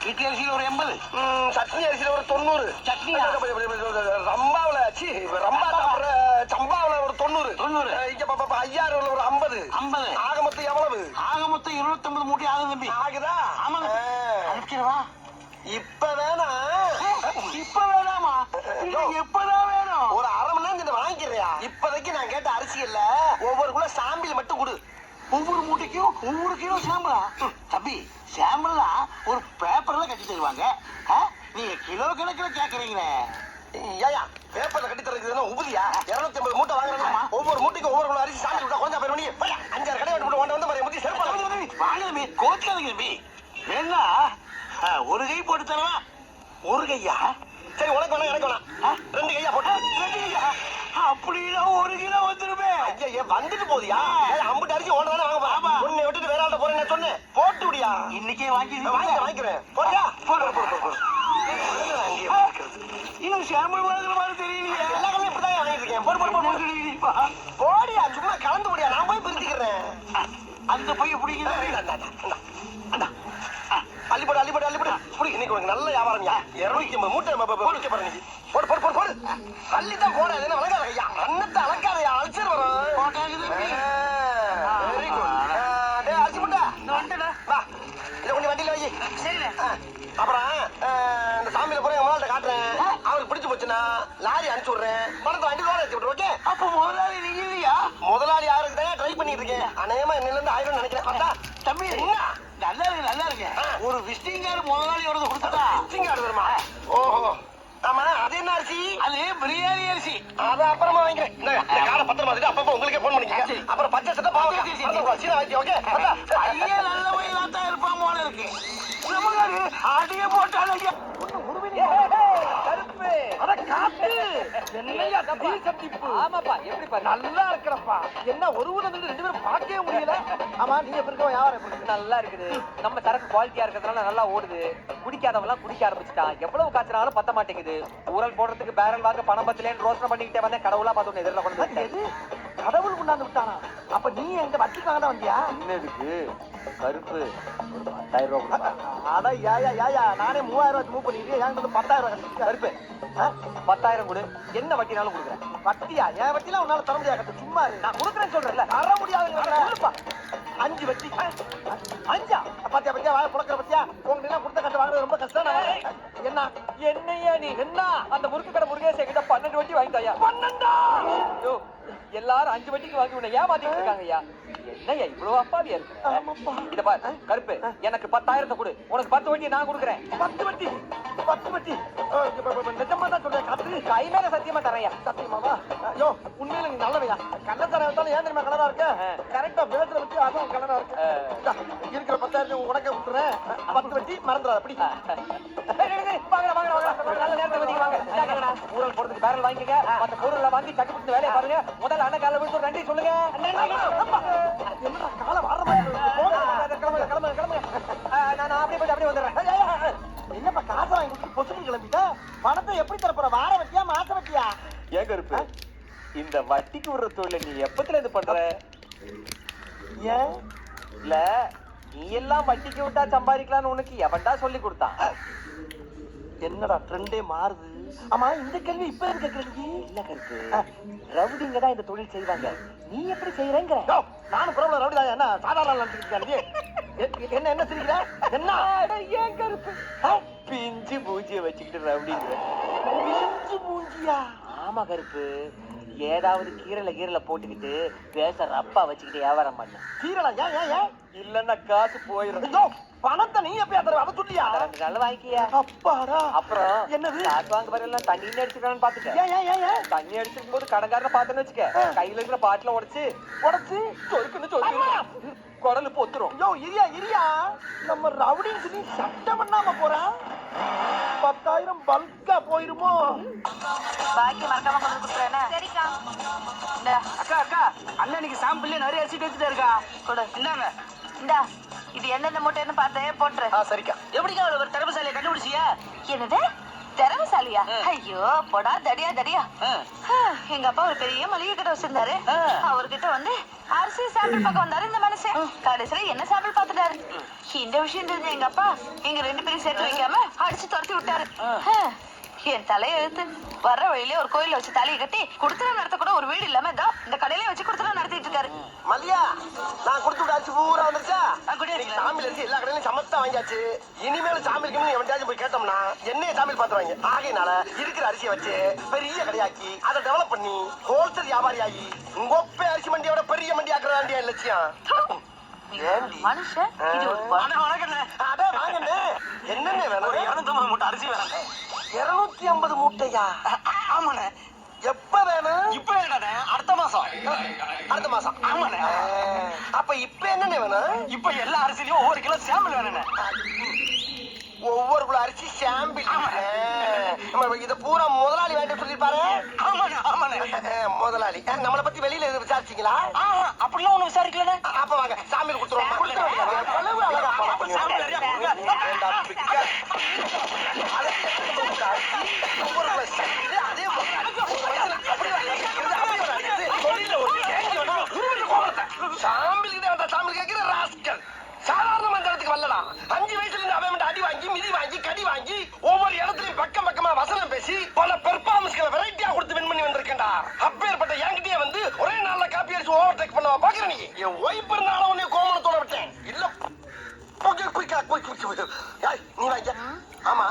இட்லி அரிசியில ஒரு 80, சட்னி அரிசியில ஒரு 90, சட்னியா ரம்பாவில ரம்பா சாப்பிடுற சம்பாவில ஒரு 90, 90, இங்க ஐயாறுல ஒரு 50, 50. ஆக மொத்தம் எவ்வளவு? ஆக மொத்தம் 250 மூட்டை ஆகுது தம்பி. ஆகுதா? ஆமாங்க. அனுப்பிச்சிடவா? இப்ப வேணா? இப்ப வேணாமா? எப்பதான் வேணும்? ஒரு அரை மணி நேரம் வாங்கிக்கிறியா? இப்போதைக்கு நான் கேட்ட அரிசியல்ல ஒவ்வொரு கிலோ சாம்பிள் மட்டும் கொடு. ஒவ்வொரு மூட்டைக்கும் ஒவ்வொரு கிலோ சாம்பிளா? தம்பி, சாம்பிள்னா ஒரு பேப்பர்ல கட்டி தருவாங்க. நீங்க கிலோ கணக்கில் கேக்குறீங்களே. ஏயா பேப்பர்ல கட்டி தரதுன்னா உபதியா? 250 மூட்டை வாங்குறேன். ஒவ்வொரு மூட்டைக்கும் ஒவ்வொரு கிலோ அரிசி சாம்பிள் விட்டா கொஞ்சம் பேர் பண்ணி 5-6 கடை விட்டு வந்து மாதிரி முத்தி செருப்பாங்க. வாங்க தம்பி, கோச்சாதீங்க தம்பி. வேணா ஒரு கை போட்டு தரவா? ஒரு கையா? சரி, உனக்கு வேணா எனக்கு வேணா 2 கையா போட்டு. 2 கையா? அப்படின்னா 1 கிலோ வந்துருமே. ஐயா வந்துட்டு போதியா? அம்புட்டு அரிசி ஓட தானே வாங்க போறா? உன்னை விட்டுட்டு வேற ஆள்கிட்ட போறேன்னு சொன்னேன். போட்டு விடியா? இன்னைக்கே வாங்கிக்கிறேன். போறியா? போடு. இன்னும் சாம்பிள் வாங்குற மாதிரி தெரியலையே. எல்லா கடையும் இப்படிதான் வாங்கிட்டு இருக்கேன். போடியா, சும்மா கலந்து முடியா? நான் போய் பிரிச்சுக்கிறேன். அந்த பையன் பிடிக்குது. அள்ளிப்படு. இன்னைக்கு உனக்கு நல்ல வியாபாரம். 250 மூட்டை போட்டு பாரு. போடு. அள்ளித்தான் போட. என்ன வளர்க்காத ஐயா, அன்னத்தை அளக்காதையா, அழைச்சிட்டு வரோம். Very good. அரிசி முட்டை வா, இதை கொஞ்சம் வண்டியில வை. சரி. அப்புறம் இந்த சாமியில போற எங்க முதல்ல காட்டுறேன். அவருக்கு பிடிச்சு போச்சுன்னா லாரி அனுப்பிச்சு விடுறேன். பணத்தை வண்டி லோன் அடிச்சு விட்டுரு. ஓகே? அப்ப முதலாளி நீங்க இல்லையா? முதலாளி யாருக்கு தான் ட்ரை பண்ணிட்டு இருக்கேன். அநேகமா என்னில இருந்து 1000 நினைக்கிறேன். தம்பி, நல்லா இருக்கு. ஒரு விசிட்டிங் கார்டு முதலாளி வரது கொடுத்தா விசிட்டிங் கார்டு வருமா? ஓஹோ, ஆமா. அது என்ன அரிசி? அது பிரியாணி அரிசி. அது அப்புறமா வாங்கிக்கிறேன். இந்த காலை பத்திரமா வச்சுட்டு அப்பப்போ உங்களுக்கே போன் பண்ணிக்க. அப்புறம் பச்சை சட்டை பாவம் சீனா வாங்கி. ஓகே? ஐயா நல்ல வயலா தான் இருப்பான் போல இருக்கு. நமக்கு அடிய போட்டாலும் கருப்பு அத காத்து என்னையா சந்திப்பு. ஆமாப்பா, எப்படிப்பா? நல்லா இருக்கிறப்பா. என்ன ஒரு ஊர்ல இருந்து 2 பேரும் பார்க்கவே முடியல. ஆமா, நீங்க எப்படி இருக்க? வியாபாரம் எப்படி? நல்லா இருக்குது. நம்ம சரக்கு குவாலிட்டியா இருக்கிறதுனால நல்லா ஓடுது. குடிக்காதவெல்லாம் குடிக்க ஆரம்பிச்சுட்டான். எவ்வளவு காய்ச்சினாலும் பத்த மாட்டேங்குது. ஊரல் போடுறதுக்கு பேரல் வாங்க பணம் பத்தலேன்னு ரோசனை பண்ணிக்கிட்டே வந்தேன். கடவுளா பார்த்து எதிரில் கொண்டு வந்து கடவுள் கொண்டாந்து விட்டானா? அப்ப நீ எங்க வட்டிக்கு வாங்க வந்தியா? என்னதுக்கு கருப்பு? ஒரு 10,000 ரூபாய். அட யாயா நானே 3000 ரூபாய் மூவ் பண்ணிட்டு என்கிட்ட 10,000 ரூபாய் கருப்பு. 10,000 கொடு, என்ன வட்டினாலும் கொடுக்குறேன். வட்டியா? என் வட்டிலாம் உன்னால தர முடியாது. சும்மா நான் கொடுக்குறேன்னு சொல்றேன்ல. தர முடியாது. 5 வட்டி. 5 பாத்தியா வாய புடக்கிற பத்தியா? உங்ககிட்ட கொடுத்த கட்டு வாங்குறது ரொம்ப கஷ்டம். என்னையா நீ என்ன அந்த முறுக்கு கடை முருகேச கிட்ட 12 வட்டி வாங்கிட்டாயா? 12? எல்லாரும் 5 வட்டிக்கு வாங்கி உன்னை ஏமாத்திட்டு இருக்காங்க ஐயா. என்னையா இவ்வளவு அப்பாவியா இருக்கு? இத பாரு கருப்பு, எனக்கு 10,000 கொடு, உனக்கு 10 வட்டி நான் கொடுக்குறேன். 10 வட்டி நிஜமா தான் சொல்றேன். காத்து கை மேல சத்தியமா தரையா? சத்தியமாவா? ஐயோ, உண்மையில நீ நல்லவையா. கள்ளத்தரம் இருந்தாலும் ஏன் தெரியுமா கலரா இருக்க? கரெக்டா பேசுற வச்சு அதுவும் கலரா இருக்கு. இருக்கிற 10,000 உனக்கே விட்டுறேன். 10 வட்டி மறந்துடாத. அப்படி நல்ல நேரத்தை வச்சுக்க வாங்க. ஊரல் போறதுக்கு பேரல் வாங்கிக்க. மற்ற பொருளை வாங்கி சட்டு பிடிச்சு வேலையை பாருங்க. முதல்ல அண்ணன் கால விட்டு நன்றி சொல்லுங்க. என்ன கால வர மாதிரி கிளம்புங்க. நான் அப்படியே வந்துடுறேன். என்னப்பா காசை வாங்கி கொடுத்து பொசுக்கு கிளம்பிட்ட? பணத்தை எப்படி தரப்போற? வார வட்டியா மாச வட்டியா? ஏன் கருப்பு, இந்த வட்டிக்கு விடுற தொழில நீ எப்பத்துல இது பண்ற? ஏன் இல்ல நீ எல்லாம் வட்டிக்கு விட்டா சம்பாதிக்கலாம்னு உனக்கு எவன்டா சொல்லி கொடுத்தான்? என்னடா ட்ரெண்டே மாறுது. ஆமா, இந்த கேள்வி இப்ப எதுக்கு கேக்குறீங்க? இல்ல கருப்பு, ரவுடிங்க தான் இந்த தொழில் செய்வாங்க. நீ எப்படி செய்யறேங்கிற? நானும் பிரபல ரவுடி தான். என்ன சாதாரண என்ன சிரிக்கிற? என்ன ஏன் கருப்பு பிஞ்சு பூஜிய வச்சுக்கிட்டு ரவுடிங்கிற? பிஞ்சு மூஞ்சியா? ஆமா கருப்பு, ஏதாவது கீரல போட்டுக்கிட்டு பேச ரப்பா வச்சுக்கிட்டு வியாபாரம் பண்ண. கீரலா? ஏன் இல்லன்னா காசு போயிடும். பணத்தை நீ எப்பயா தருவ? அதை சொல்லியா? 2 நாள் வாங்கிக்கியா? அப்பாடா. அப்புறம் என்னது? காசு வாங்க பாருலாம் தண்ணி அடிச்சுக்கலான்னு பாத்துக்க. ஏன் தண்ணி அடிச்சிருக்கும் போது கடன்காரனை பார்த்தேன்னு வச்சுக்க, கையில இருக்கிற பாட்டில உடைச்சு சொருக்குன்னு குடலு பொத்துரும். யோ, இரியா நம்ம ரவுடின்னு சொல்லி சட்டம் பண்ணாம போறான். 10,000 பல்கா போயிருமோ? பாக்கி மறக்காம கொண்டு கொடுத்துறேன். சரிக்கா. அக்கா அண்ணனுக்கு சாம்பிள் நிறைய அரிசி வச்சுட்டு இருக்கா. கொடு. இந்தாங்க. இந்தா, இது எந்தெந்த மூட்டைன்னு பார்த்தேன், போட்டுரு. சரிக்கா. எப்படிக்கா ஒரு திறமைசாலியை கண்டுபிடிச்சியா? என்னது திறமைசாலியா? ஐயோ போடா, தடியா. எங்க அப்பா ஒரு பெரிய மளிகை கடை வச்சிருந்தாரு. அவர்கிட்ட வந்து அரிசி சாம்பிள் பக்கம் வந்தாரு இந்த மனுஷன். கடைசியில என்ன சாம்பிள் பாத்துட்டாரு. இந்த விஷயம் தெரிஞ்ச எங்க அப்பா எங்க 2 பேரும் சேர்த்து வைக்காம அடிச்சு துரத்தி விட்டாரு. என் தலையை எழுத்து வர்ற வழியிலே ஒரு கோயில வச்சு தலையை கட்டி குடுத்தனம் நடத்த கூட ஒரு வீடு இல்லாம இதோ இந்த கடையிலே வச்சு குடுத்தனம் நடத்திட்டு இருக்காரு. மல்லியா, நான் கொடுத்து விட்ட அரிசி பூரா வந்துருச்சா? இன்னைக்கு சாமியில் அரிசி எல்லா கடையிலும் சமத்தா வாங்கியாச்சு. இனிமேல சாமிக்கு எவன்டாச்சும் போய் கேட்டோம்னா என்னைய சாமியில் பாத்துருவாங்க. ஆகையினால இருக்கிற அரிசியை வச்சு பெரிய கடையாக்கி அதை டெவலப் பண்ணி ஹோல்சேல் வியாபாரி ஆகி உங்க அரிசி மண்டியோட பெரிய மண்டி ஆக்குறதாண்டியா லட்சியம். மனுஷன் இது ஒரு என்னென்ன வேணும்? 250 மூட்டை அரிசி வேணும். 250 மூட்டையா? ஆமாண்ணே. எப்ப வேணும்? இப்ப வேண்டாண்ணே, அடுத்த மாசம். அடுத்த மாசம்? ஆமாண்ணே. அப்ப இப்ப என்னென்ன வேணும்? இப்ப எல்லா அரிசிலையும் ஒவ்வொரு கிலோ சாம்பிள் வேணுண்ணே. ஒவ்வொரு கிலோ அரிசி சாம்பிள். இத பூரா முதலாளி வேண்ட சொல்லிருப்பாரு. ஆமாண்ணே, ஆமாண்ணே. முதலாளி நம்மளை பத்தி வெளியில விசாரிச்சீங்களா? அப்படிலாம் ஒண்ணு விசாரிக்கலண்ணே. அப்ப வாங்க சாமியில் கொடுத்துருவோம். சாம்பிள் நிறைய கொடுங்க. சாமியில் கேட்கிற ராஸ்கல் சாதாரண மந்திரத்துக்கு வரலடா. 5 வயசுல இருந்து அவன் அடி வாங்கி மிதி வாங்கி கடி வாங்கி ஒவ்வொரு இடத்துலயும் பக்கம் பக்கமா வசனம் பேசி பல பெர்ஃபார்மன்ஸ்களை வெரைட்டியா கொடுத்து வின் பண்ணி வந்திருக்கேன்டா. அப்பேற்பட்ட என்கிட்டயே வந்து ஒரே நாள்ல காப்பி அடிச்சு ஓவர் டேக் பண்ணவா பாக்குற நீ? என் ஒய்ஃப் இருந்தாலும் உன்னை கோமணத்தோட விட்டேன் இல்ல. நீ வாங்க. ஆமா